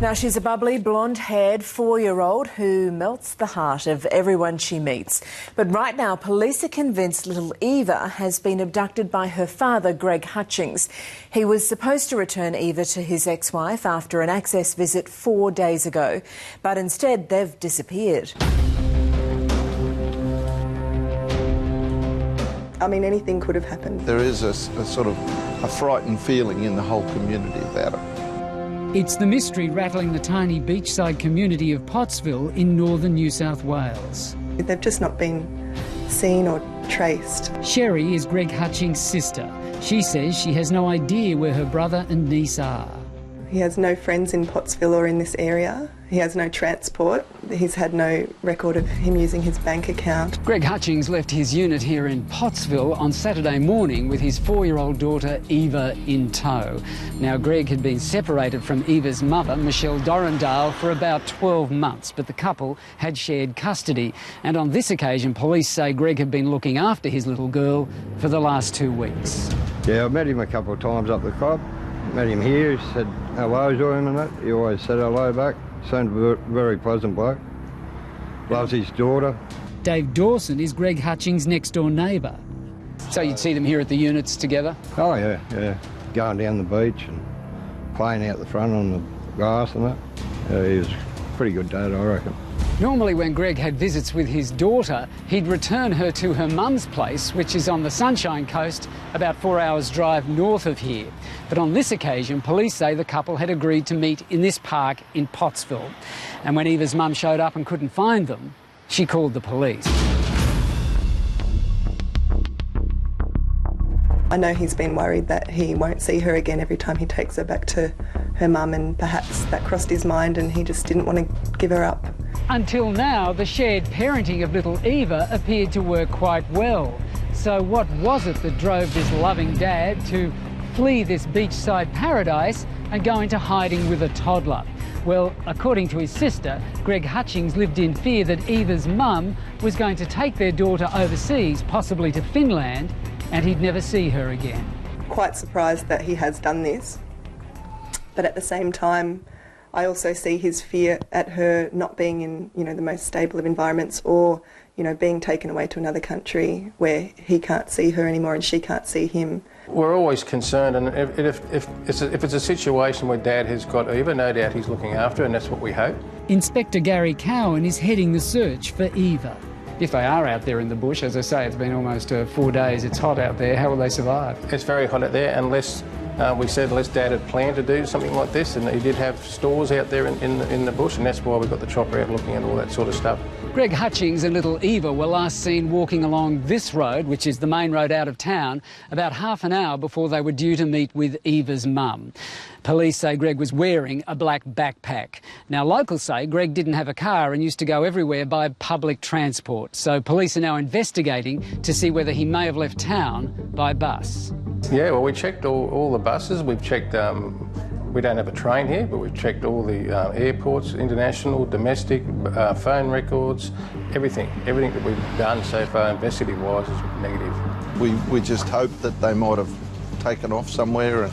Now, she's a bubbly, blonde-haired 4-year-old who melts the heart of everyone she meets. But right now, police are convinced little Eeva has been abducted by her father, Greg Hutchings. He was supposed to return Eeva to his ex-wife after an access visit 4 days ago. But instead, they've disappeared. I mean, anything could have happened. There is a sort of a frightened feeling in the whole community about it. It's the mystery rattling the tiny beachside community of Pottsville in northern New South Wales. They've just not been seen or traced. Sherry is Greg Hutchings' sister. She says she has no idea where her brother and niece are. He has no friends in Pottsville or in this area. He has no transport. He's had no record of him using his bank account. Greg Hutchings left his unit here in Pottsville on Saturday morning with his 4-year-old daughter Eeva in tow. Now, Greg had been separated from Eva's mother, Michelle Dorrendale, for about 12 months, but the couple had shared custody. And on this occasion, police say Greg had been looking after his little girl for the last 2 weeks. Yeah, I met him a couple of times up the club. Met him here, he said hello to him and that. He always said hello back. Seemed a very pleasant bloke. Loves his daughter. Dave Dawson is Greg Hutchings' next-door neighbour. So you'd see them here at the units together? Oh, yeah. Going down the beach and playing out the front on the grass and that. Yeah, he was a pretty good dad, I reckon. Normally when Greg had visits with his daughter, he'd return her to her mum's place, which is on the Sunshine Coast, about 4 hours' drive north of here. But on this occasion, police say the couple had agreed to meet in this park in Pottsville. And when Eva's mum showed up and couldn't find them, she called the police. I know he's been worried that he won't see her again every time he takes her back to her mum, and perhaps that crossed his mind and he just didn't want to give her up. Until now, the shared parenting of little Eeva appeared to work quite well. So what was it that drove this loving dad to flee this beachside paradise and go into hiding with a toddler? Well, according to his sister, Greg Hutchings lived in fear that Eva's mum was going to take their daughter overseas, possibly to Finland, and he'd never see her again. Quite surprised that he has done this, but at the same time, I also see his fear at her not being in, the most stable of environments, or, being taken away to another country where he can't see her anymore and she can't see him. We're always concerned, and if it's a situation where Dad has got Eeva, no doubt he's looking after her, and that's what we hope. Inspector Gary Cowan is heading the search for Eeva. If they are out there in the bush, as I say, it's been almost 4 days, it's hot out there, how will they survive? It's very hot out there, unless Dad had planned to do something like this, and he did have stores out there in the bush, and that's why we got the chopper out looking at all that sort of stuff. Greg Hutchings and little Eeva were last seen walking along this road, which is the main road out of town, about half an hour before they were due to meet with Eva's mum. Police say Greg was wearing a black backpack. Now, locals say Greg didn't have a car and used to go everywhere by public transport. So police are now investigating to see whether he may have left town by bus. Yeah, well, we checked all the buses. We've checked, we don't have a train here, but we've checked all the airports, international, domestic, phone records, everything. Everything that we've done so far investigative-wise is negative. We just hope that they might have taken off somewhere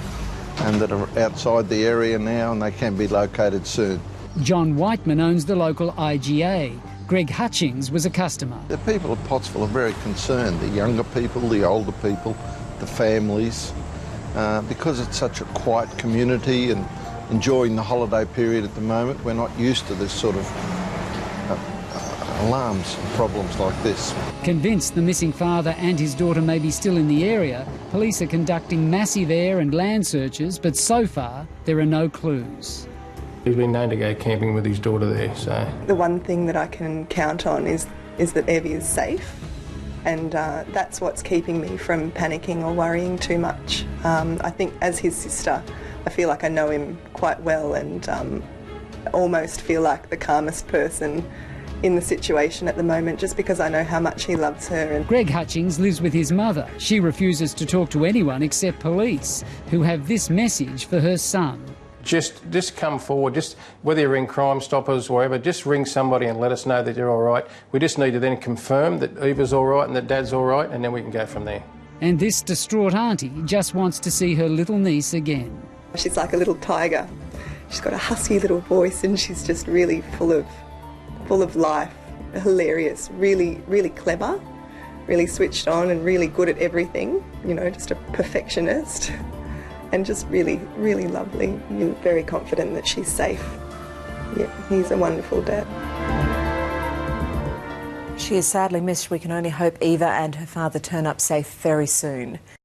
and that are outside the area now, and they can be located soon. John Whiteman owns the local IGA. Greg Hutchings was a customer. The people of Pottsville are very concerned, the younger people, the older people, the families, because it's such a quiet community and enjoying the holiday period at the moment. We're not used to this sort of alarms and problems like this. Convinced the missing father and his daughter may be still in the area, police are conducting massive air and land searches, but so far there are no clues. He's been known to go camping with his daughter there, so... The one thing that I can count on is that Evie is safe, and that's what's keeping me from panicking or worrying too much. I think as his sister, I feel like I know him quite well and almost feel like the calmest person in the situation at the moment, just because I know how much he loves her. And Greg Hutchings lives with his mother. She refuses to talk to anyone except police, who have this message for her son. Just come forward, just whether you're in Crime Stoppers or wherever, just ring somebody and let us know that you're all right. We just need to then confirm that Eva's all right and that Dad's all right, and then we can go from there. And this distraught auntie just wants to see her little niece again. She's like a little tiger. She's got a husky little voice, and she's just really full of life, hilarious, really clever, really switched on and really good at everything, you know, just a perfectionist, and just really lovely. You're very confident that she's safe. Yeah, he's a wonderful dad. She is sadly missed. We can only hope Eeva and her father turn up safe very soon.